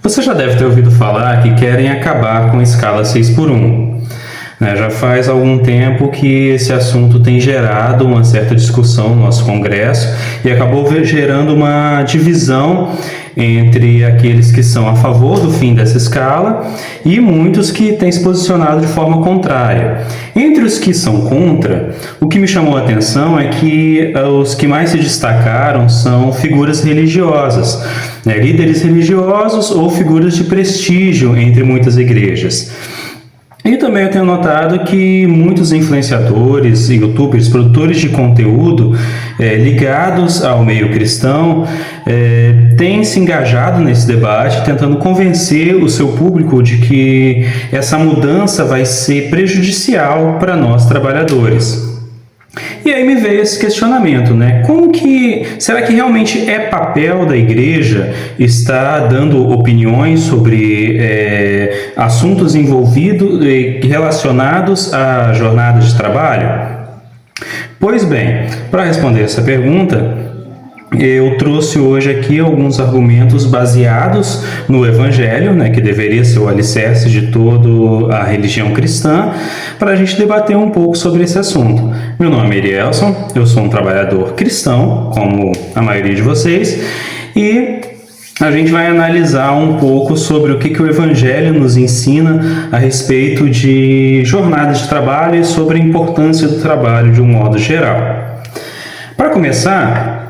Você já deve ter ouvido falar que querem acabar com a escala 6 por 1. Já faz algum tempo que esse assunto tem gerado uma certa discussão no nosso Congresso e acabou gerando uma divisão entre aqueles que são a favor do fim dessa escala e muitos que têm se posicionado de forma contrária. Entre os que são contra, o que me chamou a atenção é que os que mais se destacaram são figuras religiosas, líderes religiosos ou figuras de prestígio entre muitas igrejas. E também eu tenho notado que muitos influenciadores, youtubers, produtores de conteúdo ligados ao meio cristão têm se engajado nesse debate, tentando convencer o seu público de que essa mudança vai ser prejudicial para nós trabalhadores. E aí me veio esse questionamento, será que realmente é papel da igreja estar dando opiniões sobre assuntos envolvidos e relacionados à jornada de trabalho? Pois bem, para responder essa pergunta, eu trouxe hoje aqui alguns argumentos baseados no Evangelho, que deveria ser o alicerce de toda a religião cristã, para a gente debater um pouco sobre esse assunto. Meu nome é Erielson, eu sou um trabalhador cristão, como a maioria de vocês, e a gente vai analisar um pouco sobre o que o Evangelho nos ensina a respeito de jornada de trabalho e sobre a importância do trabalho de um modo geral. Para começar,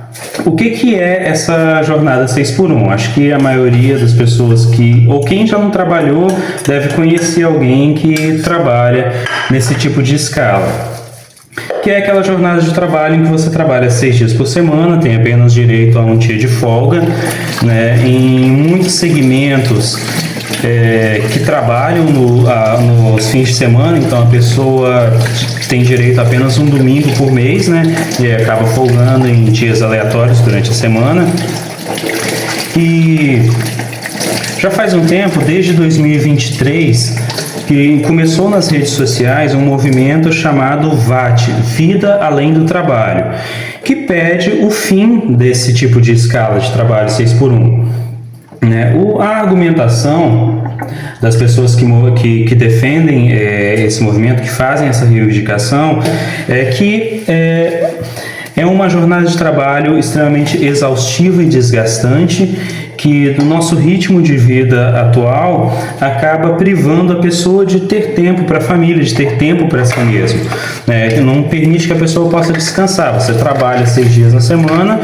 o que é essa jornada 6 por 1? Acho que a maioria das pessoas ou quem já não trabalhou, deve conhecer alguém que trabalha nesse tipo de escala. Que é aquela jornada de trabalho em que você trabalha 6 dias por semana, tem apenas direito a um dia de folga, Em muitos segmentos que trabalham nos fins de semana, então a pessoa tem direito a apenas um domingo por mês, E acaba folgando em dias aleatórios durante a semana. E já faz um tempo, desde 2023, que começou nas redes sociais um movimento chamado VAT, Vida Além do Trabalho, que pede o fim desse tipo de escala de trabalho 6 por 1. A argumentação das pessoas que defendem esse movimento, que fazem essa reivindicação, é que é uma jornada de trabalho extremamente exaustiva e desgastante, que do nosso ritmo de vida atual acaba privando a pessoa de ter tempo para a família, de ter tempo para si mesmo. Não permite que a pessoa possa descansar. Você trabalha 6 dias na semana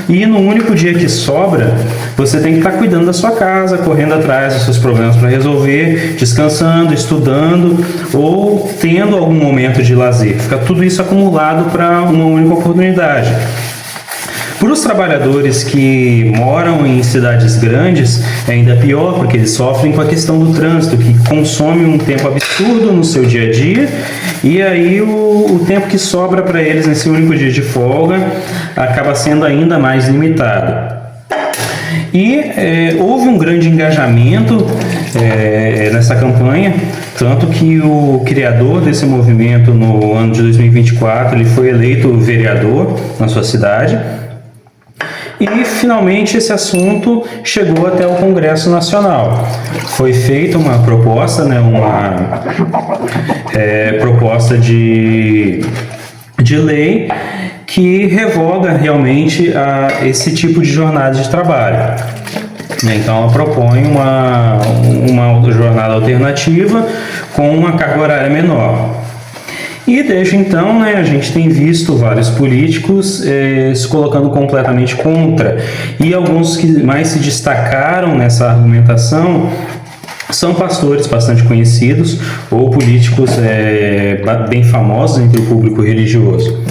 e no único dia que sobra, você tem que estar cuidando da sua casa, correndo atrás dos seus problemas para resolver, descansando, estudando ou tendo algum momento de lazer. Fica tudo isso acumulado para uma única oportunidade. Para os trabalhadores que moram em cidades grandes, é ainda pior, porque eles sofrem com a questão do trânsito, que consome um tempo absurdo no seu dia a dia, e aí o tempo que sobra para eles nesse único dia de folga acaba sendo ainda mais limitado. E houve um grande engajamento nessa campanha, tanto que o criador desse movimento no ano de 2024 ele foi eleito vereador na sua cidade. E, finalmente, esse assunto chegou até o Congresso Nacional. Foi feita uma proposta, proposta de lei que revoga realmente esse tipo de jornada de trabalho. Então, ela propõe uma jornada alternativa com uma carga horária menor. E desde então, a gente tem visto vários políticos se colocando completamente contra. E alguns que mais se destacaram nessa argumentação são pastores bastante conhecidos ou políticos bem famosos entre o público religioso.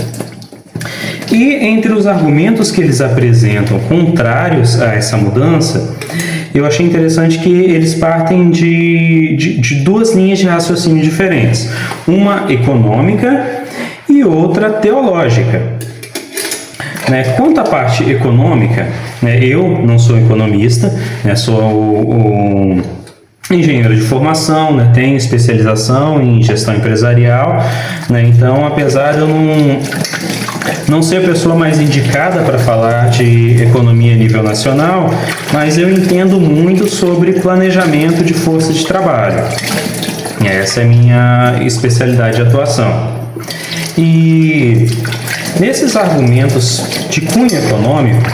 E entre os argumentos que eles apresentam contrários a essa mudança, eu achei interessante que eles partem de duas linhas de raciocínio diferentes. Uma econômica e outra teológica. Quanto à parte econômica, eu não sou economista, sou um engenheiro de formação, tenho especialização em gestão empresarial, então apesar de eu não sei a pessoa mais indicada para falar de economia a nível nacional, mas eu entendo muito sobre planejamento de força de trabalho. Essa é a minha especialidade de atuação. E nesses argumentos de cunho econômico,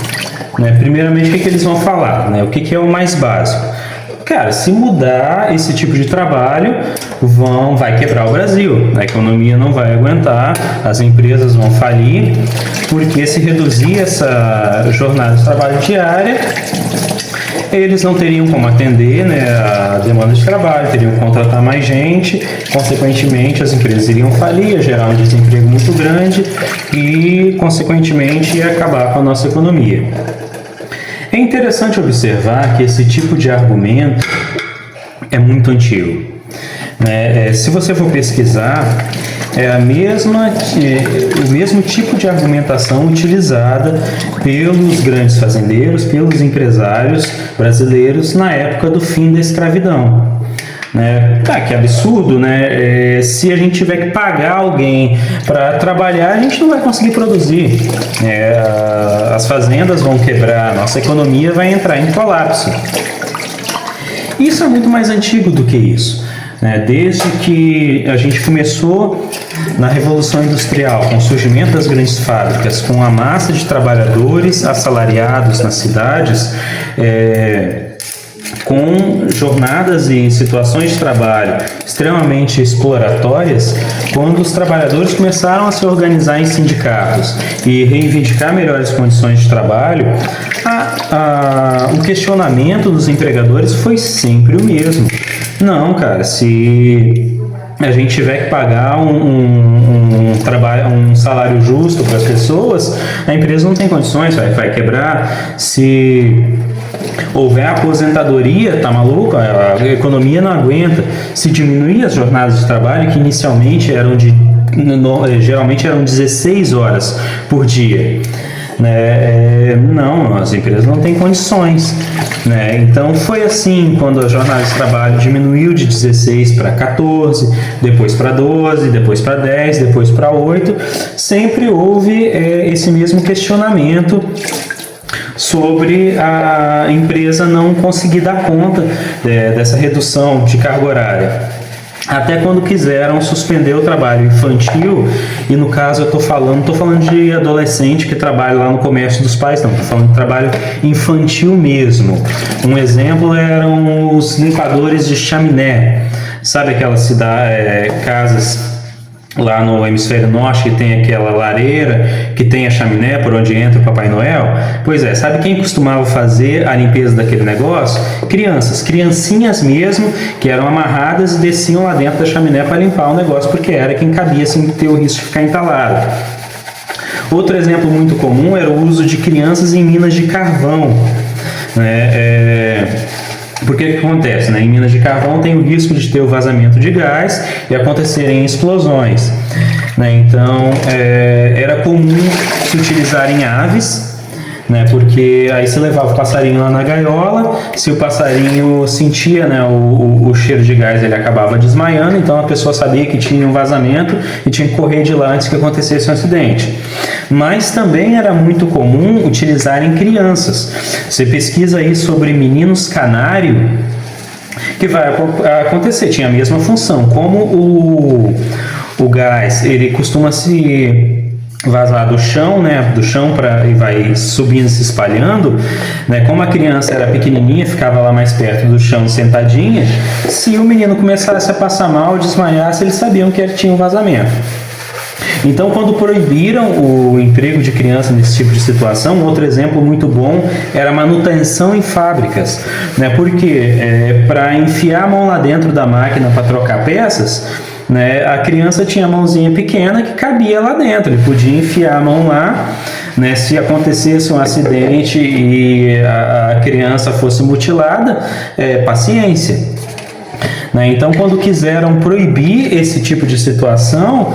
né, primeiramente, o que eles vão falar? Né? O que é o mais básico? Cara, se mudar esse tipo de trabalho, vai quebrar o Brasil. A economia não vai aguentar, as empresas vão falir, porque se reduzir essa jornada de trabalho diária, eles não teriam como atender, né, a demanda de trabalho, teriam que contratar mais gente, consequentemente as empresas iriam falir, ia gerar um desemprego muito grande e, consequentemente, ia acabar com a nossa economia. É interessante observar que esse tipo de argumento é muito antigo. Se você for pesquisar, é o mesmo tipo de argumentação utilizada pelos grandes fazendeiros, pelos empresários brasileiros na época do fim da escravidão. Que absurdo, né? Se a gente tiver que pagar alguém para trabalhar, a gente não vai conseguir produzir. As fazendas vão quebrar, a nossa economia vai entrar em colapso. Isso é muito mais antigo do que isso. Desde que a gente começou na Revolução Industrial, com o surgimento das grandes fábricas, com a massa de trabalhadores assalariados nas cidades, com jornadas e situações de trabalho extremamente exploratórias, quando os trabalhadores começaram a se organizar em sindicatos e reivindicar melhores condições de trabalho, o questionamento dos empregadores foi sempre o mesmo. Não, cara, se a gente tiver que pagar um salário justo para as pessoas, a empresa não tem condições, vai quebrar. Se houver aposentadoria, tá maluco? A economia não aguenta. Se diminuir as jornadas de trabalho, que inicialmente geralmente eram 16 horas por dia, não, as empresas não têm condições. Então foi assim quando a jornada de trabalho diminuiu de 16 para 14, depois para 12, depois para 10, depois para 8. Sempre houve esse mesmo questionamento sobre a empresa não conseguir dar conta dessa redução de carga horária. Até quando quiseram suspender o trabalho infantil, e no caso eu estou falando de adolescente que trabalha lá no comércio dos pais, não, estou falando de trabalho infantil mesmo. Um exemplo eram os limpadores de chaminé, sabe aquelas casas lá no hemisfério norte que tem aquela lareira, que tem a chaminé por onde entra o Papai Noel? Pois é, sabe quem costumava fazer a limpeza daquele negócio? Criancinhas mesmo, que eram amarradas e desciam lá dentro da chaminé para limpar o negócio, porque era quem cabia sem ter o risco de ficar entalado. Outro exemplo muito comum era o uso de crianças em minas de carvão. Porque o que acontece? Em minas de carvão tem o risco de ter o vazamento de gás e acontecerem explosões. Então, era comum se utilizarem aves, porque aí você levava o passarinho lá na gaiola, se o passarinho sentia o cheiro de gás, ele acabava desmaiando, então a pessoa sabia que tinha um vazamento e tinha que correr de lá antes que acontecesse um acidente. Mas também era muito comum utilizarem crianças. Você pesquisa aí sobre meninos canário, que vai acontecer, tinha a mesma função. Como o gás, ele costuma se vazar do chão, e vai subindo, se espalhando, como a criança era pequenininha, ficava lá mais perto do chão, sentadinha, se o menino começasse a passar mal, desmaiasse, eles sabiam que tinha um vazamento. Então, quando proibiram o emprego de criança nesse tipo de situação, outro exemplo muito bom era a manutenção em fábricas, porque para enfiar a mão lá dentro da máquina para trocar peças, a criança tinha a mãozinha pequena que cabia lá dentro, ele podia enfiar a mão lá, se acontecesse um acidente e a criança fosse mutilada, paciência. Então, quando quiseram proibir esse tipo de situação,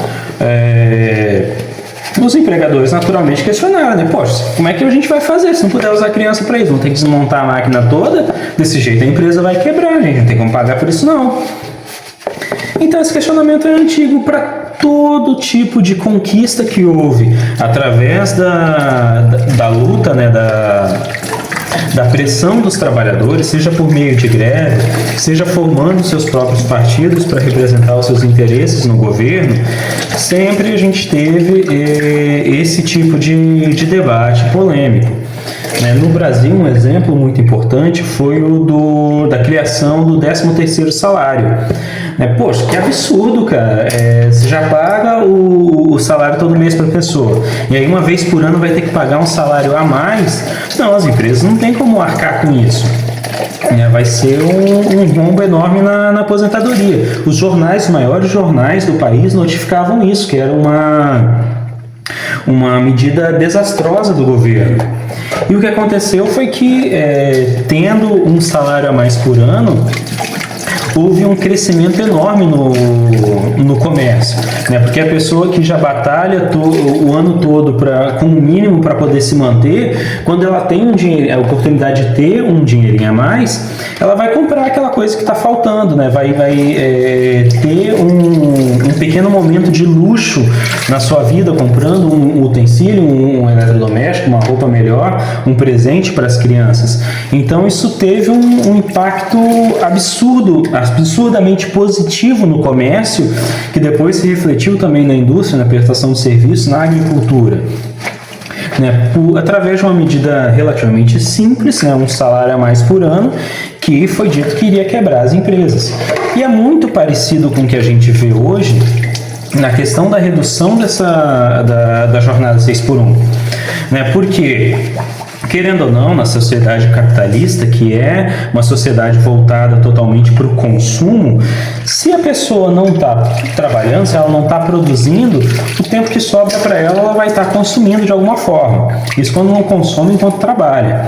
os empregadores naturalmente questionaram, poxa, como é que a gente vai fazer se não puder usar a criança para isso? Vão ter que desmontar a máquina toda? Desse jeito a empresa vai quebrar, a gente não tem como pagar por isso não. Então esse questionamento é antigo todo tipo de conquista que houve através da luta, né, da pressão dos trabalhadores, seja por meio de greve, seja formando seus próprios partidos para representar os seus interesses no governo, sempre a gente teve esse tipo de debate polêmico. No Brasil, um exemplo muito importante foi o da criação do 13º salário. Poxa, que absurdo, cara. Você já paga o salário todo mês para a pessoa, e aí uma vez por ano vai ter que pagar um salário a mais? Não, as empresas não têm como arcar com isso. Vai ser um rombo enorme na aposentadoria. Os maiores jornais do país notificavam isso, que era uma medida desastrosa do governo. E o que aconteceu foi que, tendo um salário a mais por ano, houve um crescimento enorme no comércio, porque a pessoa que já batalha o ano todo com o mínimo para poder se manter, quando ela tem a oportunidade de ter um dinheirinho a mais, ela vai comprar aquela coisa que está faltando, vai ter um pequeno momento de luxo na sua vida, comprando um utensílio, um eletrodoméstico, uma roupa melhor, um presente para as crianças. Então isso teve um impacto absurdamente positivo no comércio, que depois se refletiu também na indústria, na prestação de serviços, na agricultura. Através de uma medida relativamente simples, um salário a mais por ano, que foi dito que iria quebrar as empresas. E é muito parecido com o que a gente vê hoje na questão da redução da jornada 6x1. Porque, querendo ou não, na sociedade capitalista, que é uma sociedade voltada totalmente para o consumo, se a pessoa não está trabalhando, se ela não está produzindo, o tempo que sobra para ela vai estar consumindo de alguma forma. Isso quando não consome enquanto trabalha.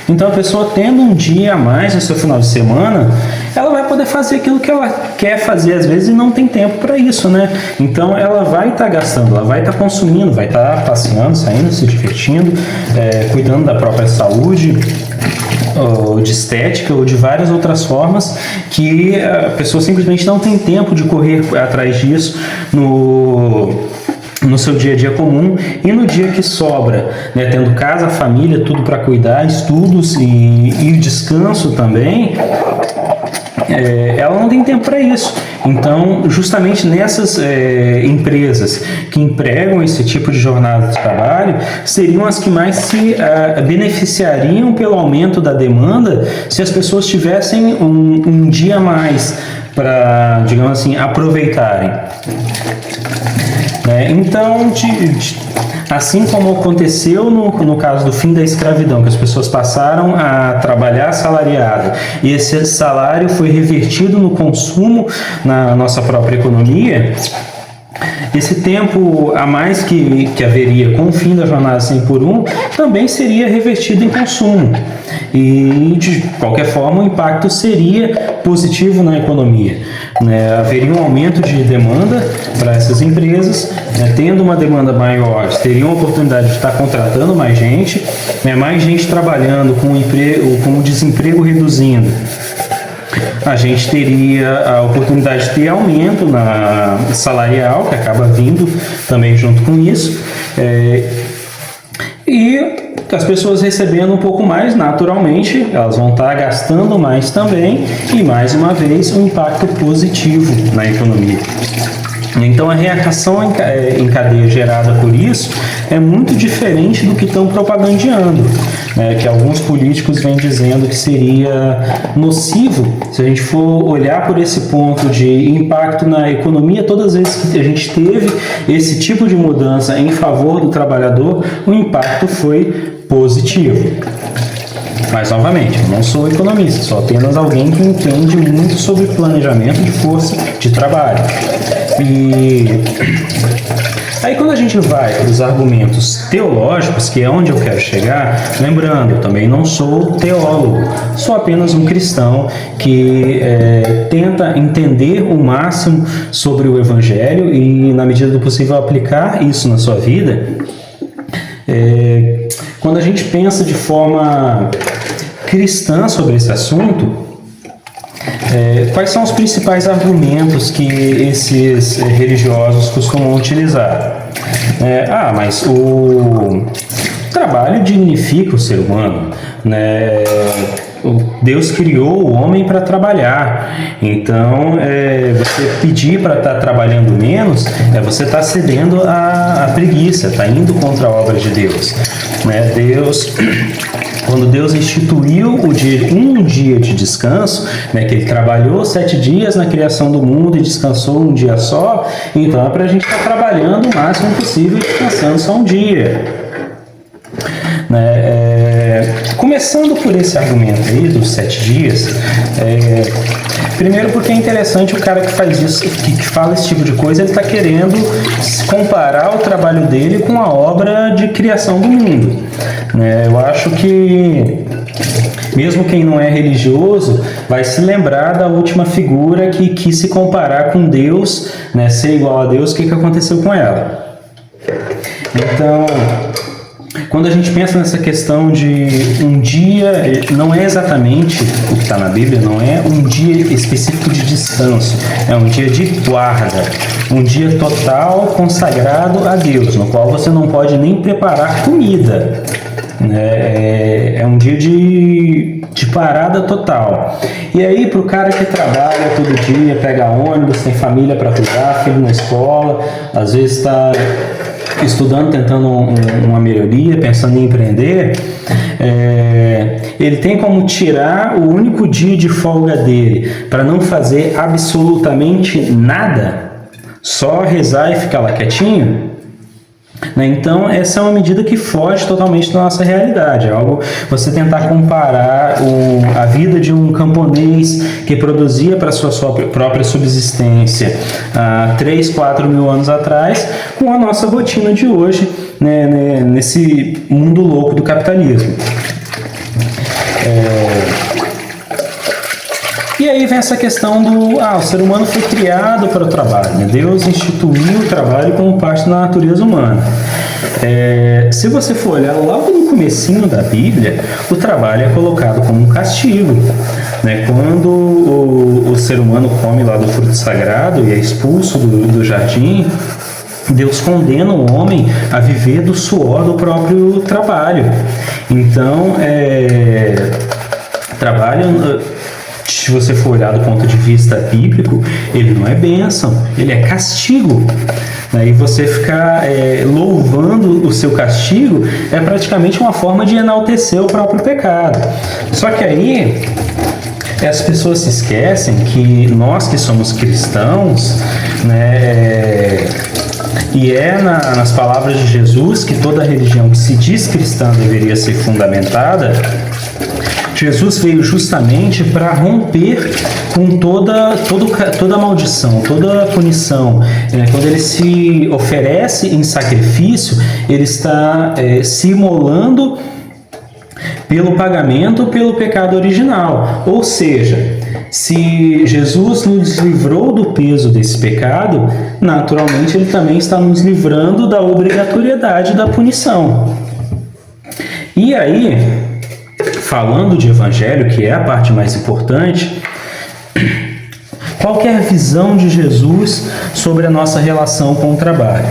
Então, a pessoa tendo um dia a mais no seu final de semana, ela vai poder fazer aquilo que ela quer fazer às vezes e não tem tempo para isso, Então, ela vai estar gastando, ela vai estar consumindo, vai estar passeando, saindo, se divertindo, cuidando da própria saúde, ou de estética, ou de várias outras formas que a pessoa simplesmente não tem tempo de correr atrás disso no seu dia a dia comum. E no dia que sobra, tendo casa, família, tudo para cuidar, estudos e descanso também, ela não tem tempo para isso. Então, justamente nessas empresas que empregam esse tipo de jornada de trabalho, seriam as que mais se beneficiariam pelo aumento da demanda se as pessoas tivessem um dia a mais para, digamos assim, aproveitarem. Então, assim como aconteceu no caso do fim da escravidão, que as pessoas passaram a trabalhar assalariado e esse salário foi revertido no consumo na nossa própria economia, esse tempo a mais que haveria com o fim da jornada 100x1 também seria revertido em consumo. E, de qualquer forma, o impacto seria positivo na economia. Haveria um aumento de demanda para essas empresas, tendo uma demanda maior, teriam a oportunidade de estar contratando mais gente trabalhando, com o desemprego reduzindo. A gente teria a oportunidade de ter aumento salarial, que acaba vindo também junto com isso, e as pessoas recebendo um pouco mais, naturalmente, elas vão estar gastando mais também, e mais uma vez um impacto positivo na economia. Então, a reação em cadeia gerada por isso é muito diferente do que estão propagandeando, que alguns políticos vêm dizendo que seria nocivo. Se a gente for olhar por esse ponto de impacto na economia, todas as vezes que a gente teve esse tipo de mudança em favor do trabalhador, o impacto foi positivo. Mas, novamente, eu não sou economista, sou apenas alguém que entende muito sobre planejamento de força de trabalho. E aí, quando a gente vai para os argumentos teológicos, que é onde eu quero chegar, lembrando, eu também não sou teólogo, sou apenas um cristão que tenta entender o máximo sobre o Evangelho e, na medida do possível, aplicar isso na sua vida. Quando a gente pensa de forma cristã sobre esse assunto, Quais são os principais argumentos que esses religiosos costumam utilizar? Mas o trabalho dignifica o ser humano, né? Deus criou o homem para trabalhar, então você pedir para estar trabalhando menos, você está cedendo à preguiça, está indo contra a obra de Deus, né? Quando Deus instituiu um dia de descanso, né, que Ele trabalhou 7 dias na criação do mundo e descansou um dia só, então é para a gente estar trabalhando o máximo possível e descansando só um dia. Começando por esse argumento aí dos 7 dias, primeiro porque é interessante o cara que faz isso, que fala esse tipo de coisa, ele está querendo comparar o trabalho dele com a obra de criação do mundo, né? Eu acho que mesmo quem não é religioso vai se lembrar da última figura que quis se comparar com Deus, né, ser igual a Deus, o que aconteceu com ela. Então, quando a gente pensa nessa questão de um dia, não é exatamente o que está na Bíblia, não é um dia específico de descanso, é um dia de guarda, um dia total consagrado a Deus, no qual você não pode nem preparar comida. É um dia de parada total. E aí, para o cara que trabalha todo dia, pega ônibus, tem família para cuidar, filho na escola, às vezes está estudando, tentando uma melhoria, pensando em empreender, ele tem como tirar o único dia de folga dele para não fazer absolutamente nada, só rezar e ficar lá quietinho, né? Então, essa é uma medida que foge totalmente da nossa realidade. É algo você tentar comparar a vida de um camponês que produzia para sua própria subsistência há 3, 4 mil anos atrás com a nossa rotina de hoje, né, nesse mundo louco do capitalismo. E aí vem essa questão o ser humano foi criado para o trabalho, né? Deus instituiu o trabalho como parte da natureza humana. Se você for olhar logo no comecinho da Bíblia, o trabalho é colocado como um castigo, né? Quando o ser humano come lá do fruto sagrado e é expulso do jardim, Deus condena o homem a viver do suor do próprio trabalho. Então, trabalho, se você for olhar do ponto de vista bíblico, ele não é bênção, ele é castigo. E você ficar louvando o seu castigo é praticamente uma forma de enaltecer o próprio pecado. Só que aí as pessoas se esquecem que nós que somos cristãos, né, e nas palavras de Jesus que toda religião que se diz cristã deveria ser fundamentada. Jesus veio justamente para romper com toda maldição, toda punição. Quando ele se oferece em sacrifício, ele está se imolando pelo pagamento pelo pecado original. Ou seja, se Jesus nos livrou do peso desse pecado, naturalmente ele também está nos livrando da obrigatoriedade da punição. E aí, falando de evangelho, que é a parte mais importante, qual que é a visão de Jesus sobre a nossa relação com o trabalho?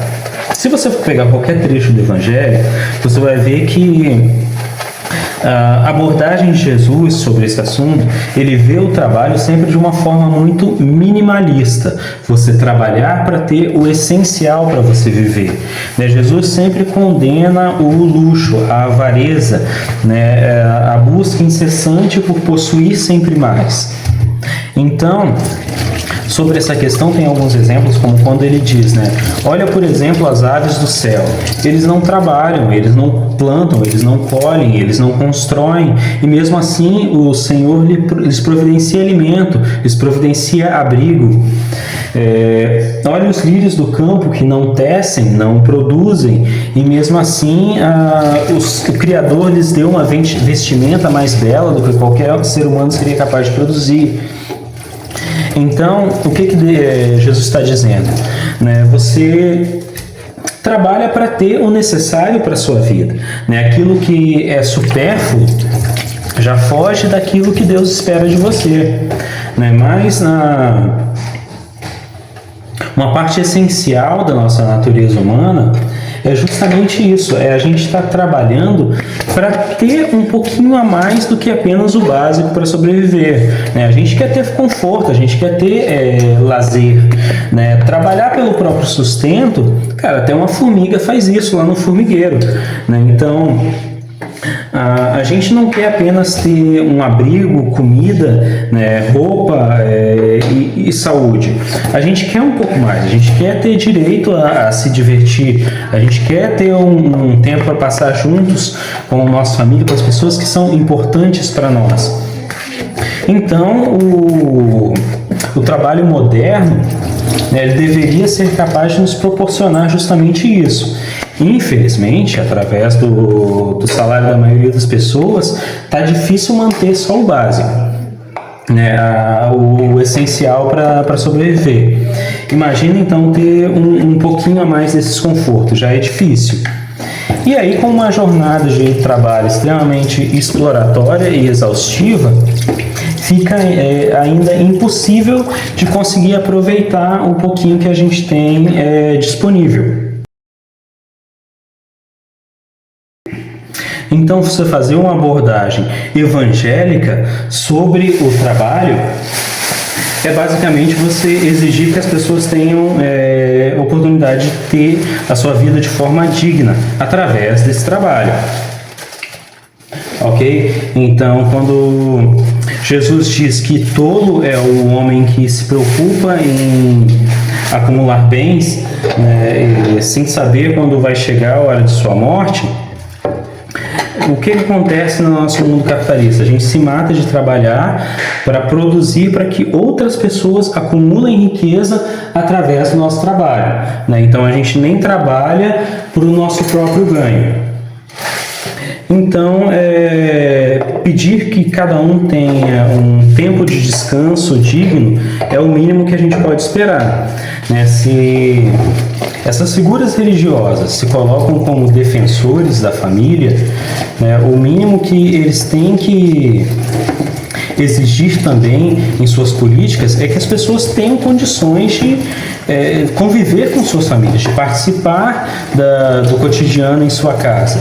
Se você for pegar qualquer trecho do evangelho, você vai ver que a abordagem de Jesus sobre esse assunto, ele vê o trabalho sempre de uma forma muito minimalista. Você trabalhar para ter o essencial para você viver. Jesus sempre condena o luxo, a avareza, a busca incessante por possuir sempre mais. Então, sobre essa questão tem alguns exemplos, como quando ele diz, olha, por exemplo, as aves do céu. Eles não trabalham, eles não plantam, eles não colhem, eles não constroem, e mesmo assim o Senhor lhes providencia alimento, lhes providencia abrigo. Olha os lírios do campo que não tecem, não produzem, e mesmo assim o Criador lhes deu uma vestimenta mais bela do que qualquer ser humano seria capaz de produzir. Então, o que Jesus está dizendo? Você trabalha para ter o necessário para a sua vida. Aquilo que é supérfluo, já foge daquilo que Deus espera de você, né? Mas uma parte essencial da nossa natureza humana é justamente isso, é a gente estar trabalhando para ter um pouquinho a mais do que apenas o básico para sobreviver, né? A gente quer ter conforto, a gente quer ter lazer, né? Trabalhar pelo próprio sustento, cara, até uma formiga faz isso lá no formigueiro, né? Então, a gente não quer apenas ter um abrigo, comida, né, roupa e saúde. A gente quer um pouco mais. A gente quer ter direito a se divertir. A gente quer ter um tempo para passar juntos com a nossa família, com as pessoas que são importantes para nós. Então, o trabalho moderno, né, ele deveria ser capaz de nos proporcionar justamente isso. Infelizmente, através do salário da maioria das pessoas, está difícil manter só o básico, né, o essencial para sobreviver. Imagina então ter um pouquinho a mais desses confortos, já é difícil. E aí, com uma jornada de trabalho extremamente exploratória e exaustiva, fica ainda impossível de conseguir aproveitar o pouquinho que a gente tem disponível. Então, você fazer uma abordagem evangélica sobre o trabalho é basicamente você exigir que as pessoas tenham oportunidade de ter a sua vida de forma digna através desse trabalho. Ok? Então, quando Jesus diz que tolo é o homem que se preocupa em acumular bens, né, sem saber quando vai chegar a hora de sua morte, o que acontece no nosso mundo capitalista? A gente se mata de trabalhar para produzir para que outras pessoas acumulem riqueza através do nosso trabalho, né? Então a gente nem trabalha para o nosso próprio ganho. Então, pedir que cada um tenha um tempo de descanso digno é o mínimo que a gente pode esperar, né? Se essas figuras religiosas se colocam como defensores da família, né, o mínimo que eles têm que exigir também em suas políticas é que as pessoas tenham condições de conviver com suas famílias, de participar do cotidiano em sua casa,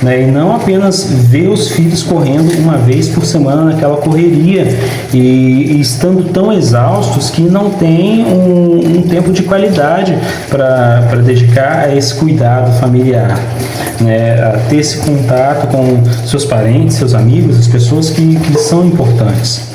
né, e não apenas ver os filhos correndo uma vez por semana naquela correria e estando tão exaustos que não têm um tempo de qualidade para dedicar a esse cuidado familiar, né, a ter esse contato com seus parentes, seus amigos, as pessoas que são importantes.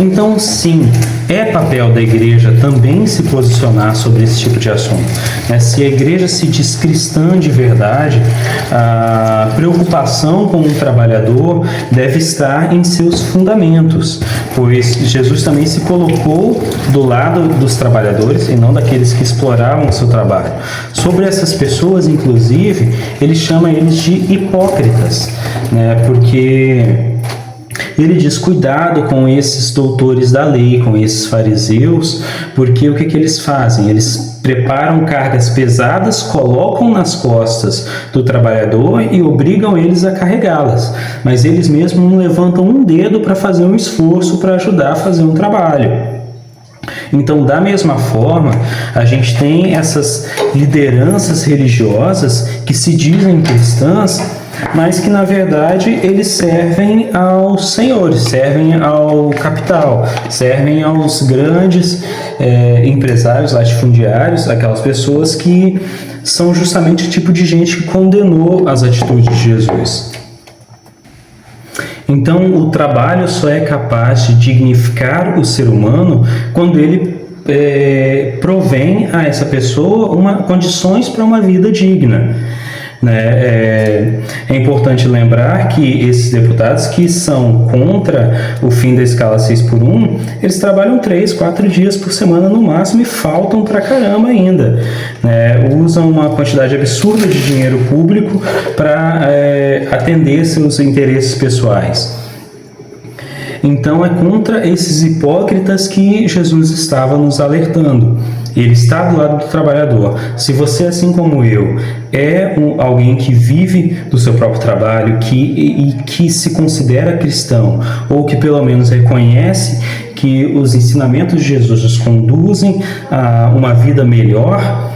Então, sim, é papel da igreja também se posicionar sobre esse tipo de assunto, né? Se a igreja se diz cristã de verdade, a preocupação com o trabalhador deve estar em seus fundamentos, pois Jesus também se colocou do lado dos trabalhadores e não daqueles que exploravam o seu trabalho. Sobre essas pessoas, inclusive, ele chama eles de hipócritas, né? Porque ele diz: cuidado com esses doutores da lei, com esses fariseus, porque o que eles fazem? Eles preparam cargas pesadas, colocam nas costas do trabalhador e obrigam eles a carregá-las, mas eles mesmos não levantam um dedo para fazer um esforço para ajudar a fazer um trabalho. Então, da mesma forma, a gente tem essas lideranças religiosas que se dizem cristãs, mas que na verdade eles servem aos senhores, servem ao capital, servem aos grandes empresários latifundiários, aquelas pessoas que são justamente o tipo de gente que condenou as atitudes de Jesus. Então, o trabalho só é capaz de dignificar o ser humano quando ele provém a essa pessoa condições para uma vida digna. É importante lembrar que esses deputados que são contra o fim da escala 6x1, eles trabalham 3, 4 dias por semana no máximo e faltam pra caramba ainda, né? Usam uma quantidade absurda de dinheiro público para atender seus interesses pessoais. Então é contra esses hipócritas que Jesus estava nos alertando. Ele está do lado do trabalhador. Se você, assim como eu, é alguém que vive do seu próprio trabalho e que se considera cristão, ou que pelo menos reconhece que os ensinamentos de Jesus nos conduzem a uma vida melhor,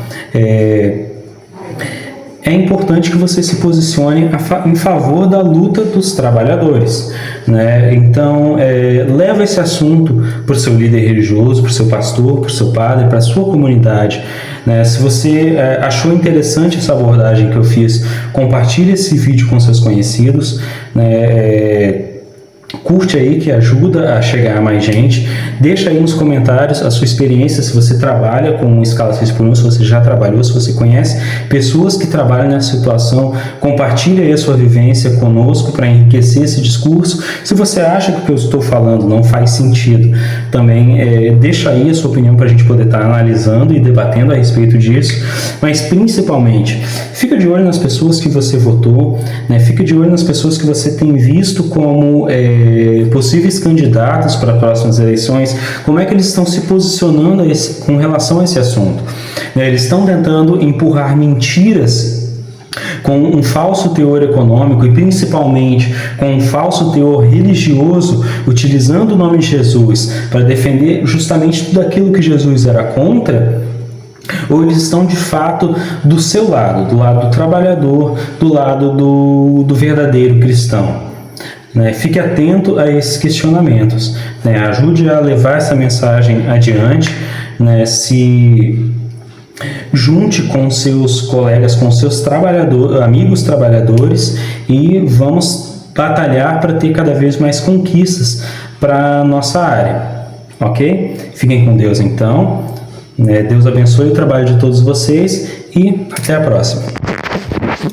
é importante que você se posicione em favor da luta dos trabalhadores, né? Então, leva esse assunto para o seu líder religioso, para o seu pastor, para o seu padre, para a sua comunidade, né? Se você achou interessante essa abordagem que eu fiz, compartilhe esse vídeo com seus conhecidos, né? Curte aí, que ajuda a chegar a mais gente. Deixa aí nos comentários a sua experiência, se você trabalha com escala 6x1, se você já trabalhou, se você conhece pessoas que trabalham nessa situação. Compartilha aí a sua vivência conosco para enriquecer esse discurso. Se você acha que o que eu estou falando não faz sentido, também deixa aí a sua opinião para a gente poder estar analisando e debatendo a respeito disso. Mas principalmente, fica de olho nas pessoas que você votou, né? Fica de olho nas pessoas que você tem visto como possíveis candidatos para próximas eleições, como é que eles estão se posicionando com relação a esse assunto. Eles estão tentando empurrar mentiras com um falso teor econômico e principalmente com um falso teor religioso, utilizando o nome de Jesus para defender justamente tudo aquilo que Jesus era contra, ou eles estão de fato do seu lado, do lado do trabalhador, do lado do verdadeiro cristão. Fique atento a esses questionamentos, né? Ajude a levar essa mensagem adiante, né? Se junte com seus colegas, com seus amigos trabalhadores, e vamos batalhar para ter cada vez mais conquistas para a nossa área, ok? Fiquem com Deus então, né? Deus abençoe o trabalho de todos vocês e até a próxima.